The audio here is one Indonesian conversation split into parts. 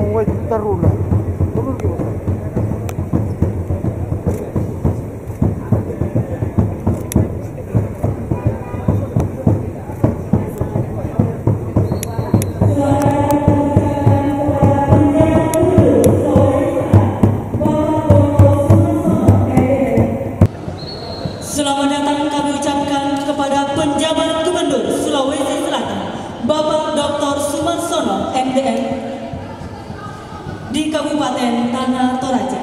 wajib taruna. Turun gimana? Selamat datang kami ucapkan kepada penjabat Gubernur Sulawesi Selatan, Bapak Dr. Sumarsono, MDM, di Kabupaten Tanah Toraja.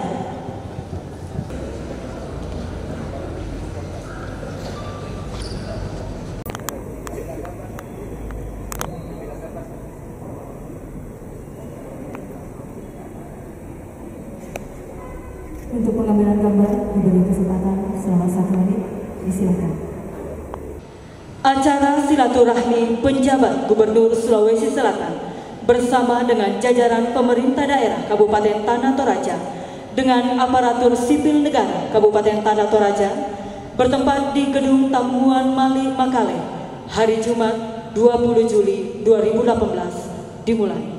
Untuk pengambilan gambar diberi kesempatan selama 1 menit, disilakan. Acara silaturahmi penjabat Gubernur Sulawesi Selatan bersama dengan jajaran pemerintah daerah Kabupaten Tanah Toraja dengan aparatur sipil negara Kabupaten Tanah Toraja bertempat di Gedung Tamuan Mali Makale hari Jumat 20 Juli 2018 dimulai.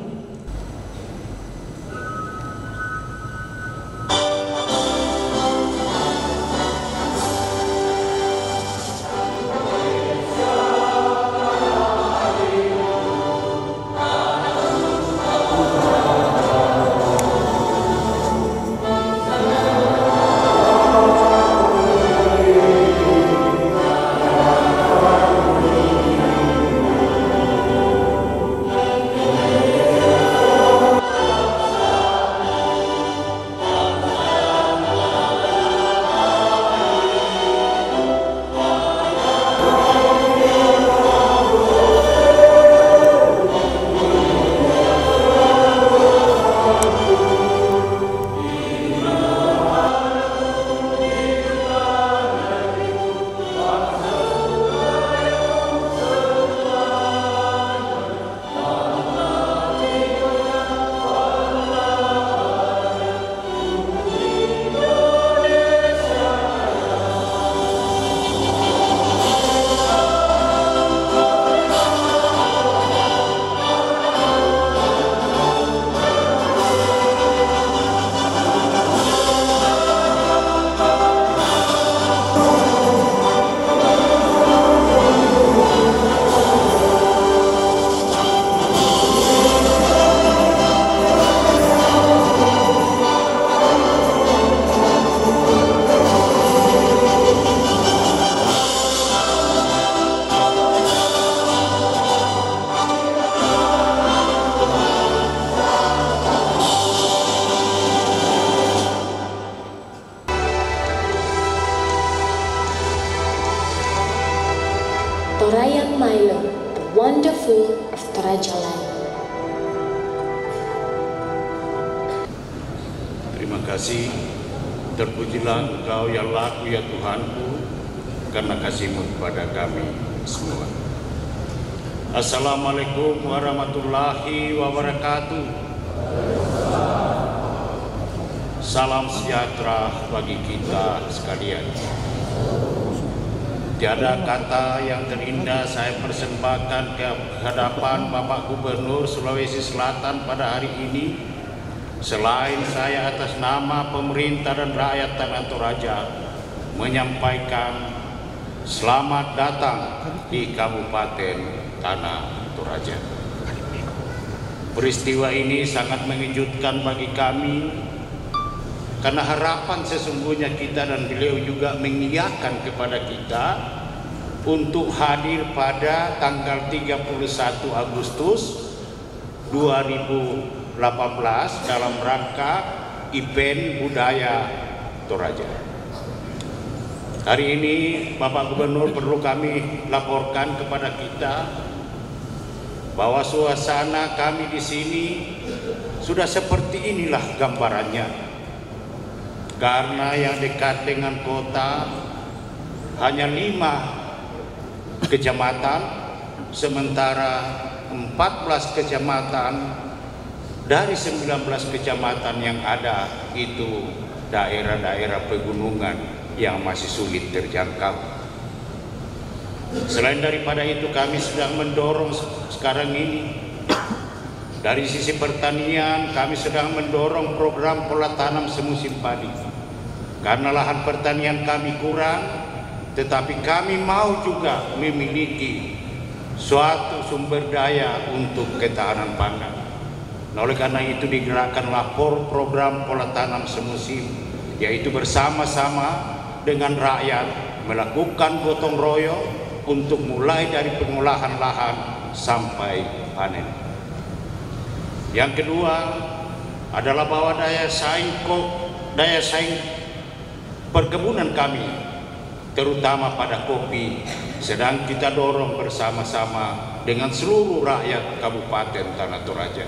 Torayang Milo, the wonderful of Toraja Land. Terima kasih, terpujilah Engkau ya laku ya Tuhanku, karena kasih-Mu kepada kami semua. Assalamualaikum warahmatullahi wabarakatuh. Salam sejahtera bagi kita sekalian. Tiada kata yang terindah saya persembahkan ke hadapan Bapak Gubernur Sulawesi Selatan pada hari ini, selain saya atas nama pemerintah dan rakyat Tanah Toraja menyampaikan selamat datang di Kabupaten Tanah Toraja. Peristiwa ini sangat mengejutkan bagi kami, karena harapan sesungguhnya kita dan beliau juga mengiyakan kepada kita untuk hadir pada tanggal 31 Agustus 2018 dalam rangka event budaya Toraja. Hari ini Bapak Gubernur perlu kami laporkan kepada kita bahwa suasana kami di sini sudah seperti inilah gambarannya. Karena yang dekat dengan kota hanya 5 kecamatan, sementara 14 kecamatan dari 19 kecamatan yang ada itu daerah-daerah pegunungan yang masih sulit terjangkau. Selain daripada itu, kami sedang mendorong sekarang ini Dari sisi pertanian, kami sedang mendorong program pola tanam semusim padi. Karena lahan pertanian kami kurang, tetapi kami mau juga memiliki suatu sumber daya untuk ketahanan pangan. Nah, oleh karena itu digerakkanlah program pola tanam semusim, yaitu bersama-sama dengan rakyat melakukan gotong royong untuk mulai dari pengolahan lahan sampai panen. Yang kedua adalah bahwa daya saing perkebunan kami, terutama pada kopi, sedang kita dorong bersama-sama dengan seluruh rakyat Kabupaten Tanah Toraja.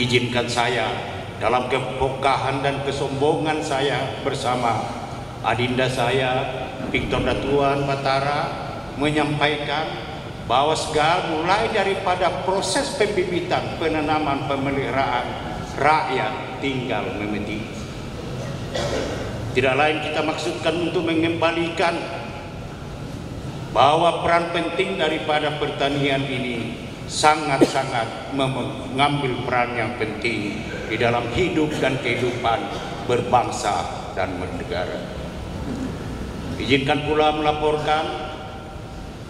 Izinkan saya dalam kepokahan dan kesombongan saya bersama adinda saya Victor Datuan Batara menyampaikan bahwa segala mulai daripada proses pembibitan, penanaman, pemeliharaan, rakyat tinggal memetik. Tidak lain kita maksudkan untuk mengembalikan bahwa peran penting daripada pertanian ini sangat-sangat mengambil peran yang penting di dalam hidup dan kehidupan berbangsa dan bernegara. Izinkan pula melaporkan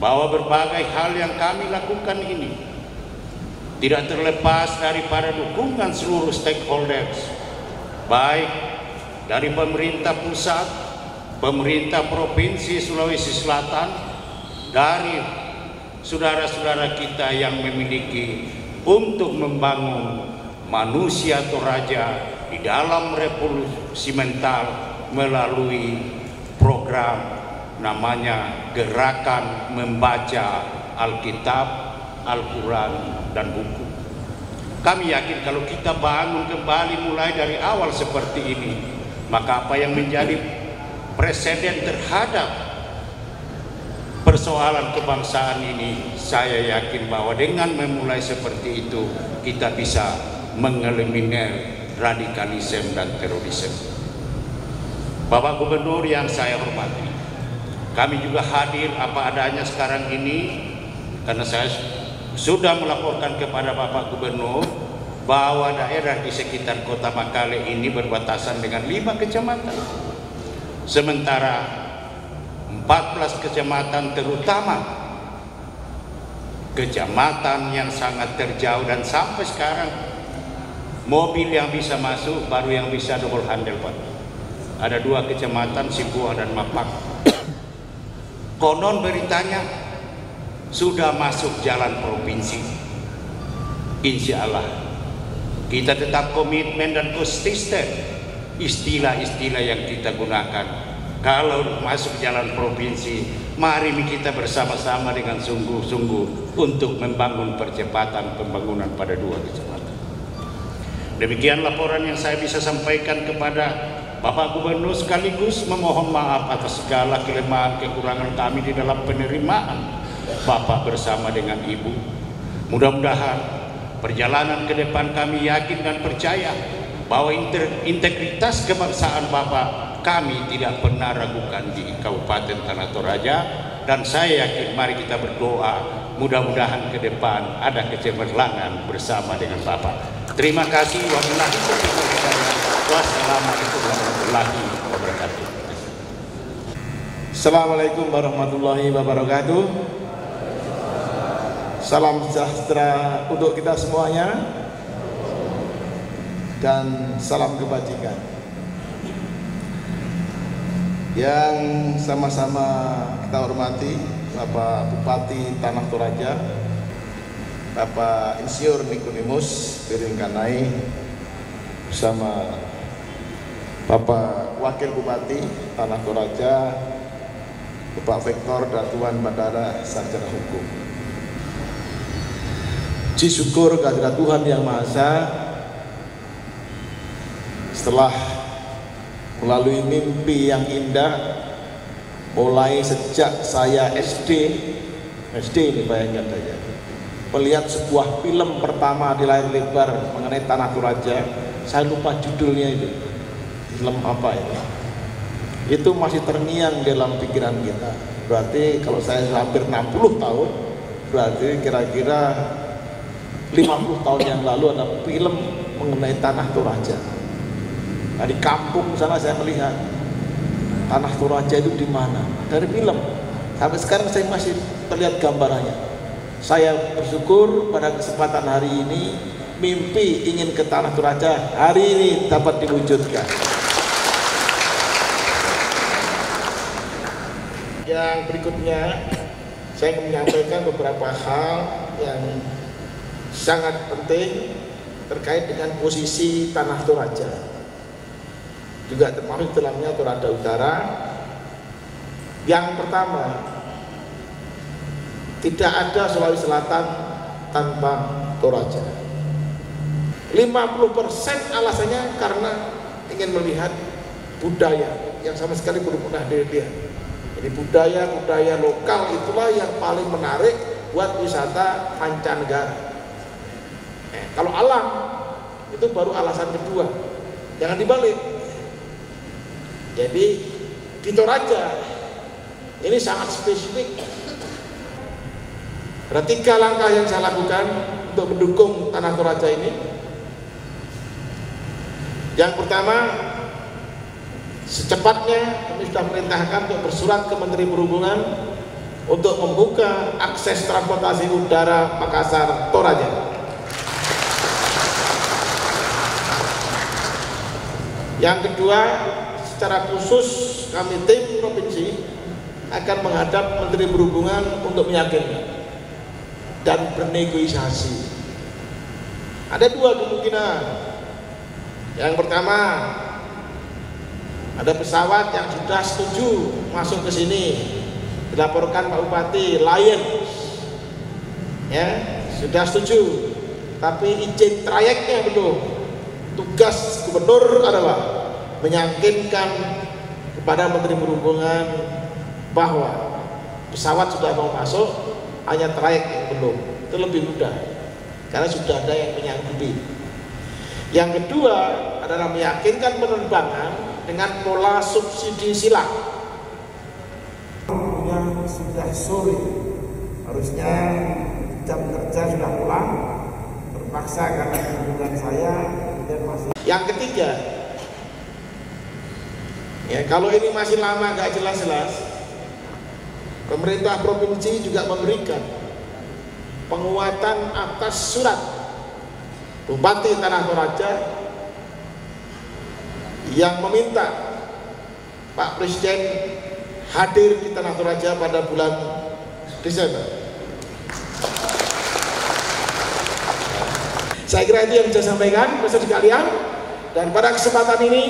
bahwa berbagai hal yang kami lakukan ini tidak terlepas daripada dukungan seluruh stakeholders, baik dari pemerintah pusat, pemerintah Provinsi Sulawesi Selatan, dari saudara-saudara kita yang memiliki untuk membangun manusia Toraja di dalam revolusi mental melalui program namanya Gerakan Membaca Alkitab, Al-Quran, dan buku. Kami yakin kalau kita bangun kembali mulai dari awal seperti ini, maka apa yang menjadi presiden terhadap persoalan kebangsaan ini, saya yakin bahwa dengan memulai seperti itu, kita bisa mengeliminir radikalisme dan terorisme. Bapak Gubernur yang saya hormati, kami juga hadir apa adanya sekarang ini karena saya sudah melaporkan kepada Bapak Gubernur bahwa daerah di sekitar Kota Makale ini berbatasan dengan 5 kecamatan. Sementara 14 kecamatan, terutama kecamatan yang sangat terjauh dan sampai sekarang mobil yang bisa masuk baru yang bisa double handle, Pak. Ada 2 kecamatan, Sibuah dan Mapak. Konon beritanya sudah masuk jalan provinsi. Insya Allah kita tetap komitmen dan konsisten istilah-istilah yang kita gunakan. Kalau masuk jalan provinsi, mari kita bersama-sama dengan sungguh-sungguh untuk membangun percepatan pembangunan pada 2 kecamatan. Demikian laporan yang saya bisa sampaikan kepada Bapak Gubernur, sekaligus memohon maaf atas segala kelemahan kekurangan kami di dalam penerimaan Bapak bersama dengan Ibu. Mudah-mudahan perjalanan ke depan kami yakin dan percaya bahwa integritas kebangsaan Bapak kami tidak pernah ragukan di Kabupaten Tanah Toraja, dan saya yakin mari kita berdoa mudah-mudahan ke depan ada kecemerlangan bersama dengan Bapak. Terima kasih. Wassalamualaikum warahmatullahi wabarakatuh. Assalamualaikum warahmatullahi wabarakatuh. Salam sejahtera untuk kita semuanya dan salam kebajikan. Yang sama-sama kita hormati Bapak Bupati Tanah Toraja, Bapak Insinyur Nikodemus Piringkanai, bersama Bapak Wakil Bupati Tanah Toraja, Bapak Victor Datuan Batara, Sarjana Hukum. Puji syukur kehadirat Tuhan Yang Maha Esa, setelah melalui mimpi yang indah, mulai sejak saya SD ini bayangkan saja, melihat sebuah film pertama di layar lebar mengenai Tanah Toraja. Saya lupa judulnya itu, film apa itu masih terngiang dalam pikiran kita. Berarti kalau saya hampir 60 tahun, berarti kira-kira 50 tahun yang lalu ada film mengenai Tanah Toraja. Nah, di kampung sana saya melihat Tanah Toraja itu di mana. Dari film. Sampai sekarang saya masih terlihat gambarannya. Saya bersyukur pada kesempatan hari ini mimpi ingin ke Tanah Toraja hari ini dapat diwujudkan. Yang berikutnya saya ingin menyampaikan beberapa hal yang sangat penting terkait dengan posisi Tanah Toraja, juga termasuk dalamnya Toraja Utara. Yang pertama, tidak ada Sulawesi Selatan tanpa Toraja. 50% alasannya karena ingin melihat budaya yang sama sekali belum pernah dilihat. Jadi budaya lokal itulah yang paling menarik buat wisata mancanegara. Kalau alam itu baru alasan kedua, jangan dibalik. Jadi di Toraja ini sangat spesifik. Ada 3 langkah yang saya lakukan untuk mendukung Tanah Toraja ini. Yang pertama, secepatnya kami sudah perintahkan untuk bersurat ke Menteri Perhubungan untuk membuka akses transportasi udara Makassar Toraja. Yang kedua, secara khusus kami tim provinsi akan menghadap Menteri Perhubungan untuk meyakinkan dan bernegosiasi. Ada 2 kemungkinan. Yang pertama, ada pesawat yang sudah setuju masuk ke sini, dilaporkan Pak Bupati Lion, ya sudah setuju, tapi izin trayeknya belum. Tugas gubernur adalah meyakinkan kepada Menteri Perhubungan bahwa pesawat sudah mau masuk, hanya trayek yang belum. Itu lebih mudah karena sudah ada yang menyanggupi. Yang kedua adalah meyakinkan penerbangan dengan pola subsidi silang. Yang sudah sore, harusnya jam kerja sudah pulang, terpaksa karena hubungan saya dan masih. Yang ketiga, ya kalau ini masih lama gak jelas-jelas, pemerintah provinsi juga memberikan penguatan atas surat Bupati Tanah Toraja yang meminta Pak Presiden hadir di Tanah Toraja pada bulan Desember. Saya kira itu yang bisa saya sampaikan, pemirsa sekalian. Dan pada kesempatan ini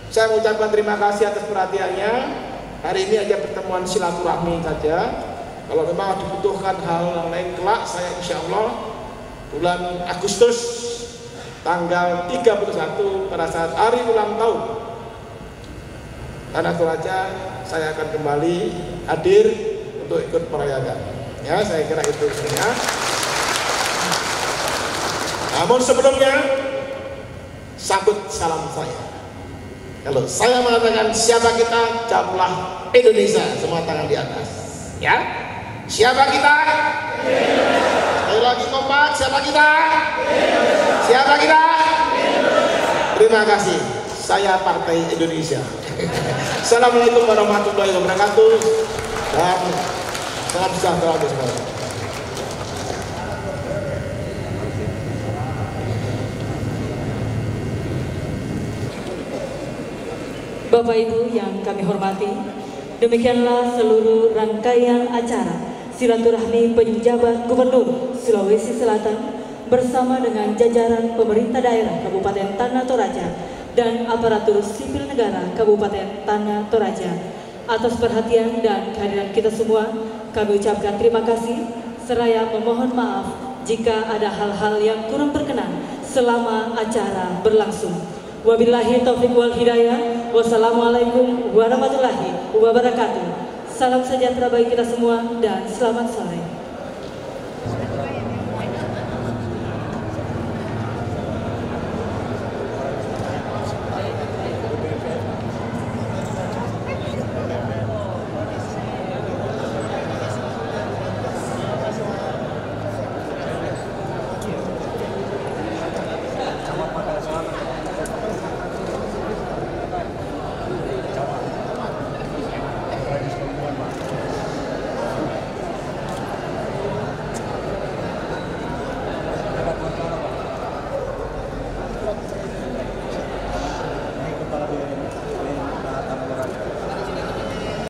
saya mengucapkan terima kasih atas perhatiannya. Hari ini aja pertemuan silaturahmi saja. Kalau memang dibutuhkan hal yang lain kelak, saya insya Allah bulan Agustus tanggal 31 pada saat hari ulang tahun Tanah Toraja, saya akan kembali hadir untuk ikut merayakan. Ya, saya kira itu sebenarnya. Namun sebelumnya, sambut salam saya. Kalau saya mengatakan siapa kita, jawablah Indonesia, semua tangan di atas. Ya, siapa kita? Sekali lagi kompak, siapa kita? Siapa kita? Terima kasih. Saya Partai Indonesia. Assalamualaikum warahmatullahi wabarakatuh. Dan salam sejahtera bagi semua. Bapak Ibu yang kami hormati, demikianlah seluruh rangkaian acara silaturahmi penjabat Gubernur Sulawesi Selatan bersama dengan jajaran pemerintah daerah Kabupaten Tanah Toraja dan aparatur sipil negara Kabupaten Tanah Toraja. Atas perhatian dan kehadiran kita semua, kami ucapkan terima kasih seraya memohon maaf jika ada hal-hal yang kurang berkenan selama acara berlangsung. Wabillahi taufiq wal hidayah. Wassalamualaikum warahmatullahi wabarakatuh. Salam sejahtera bagi kita semua dan selamat sore.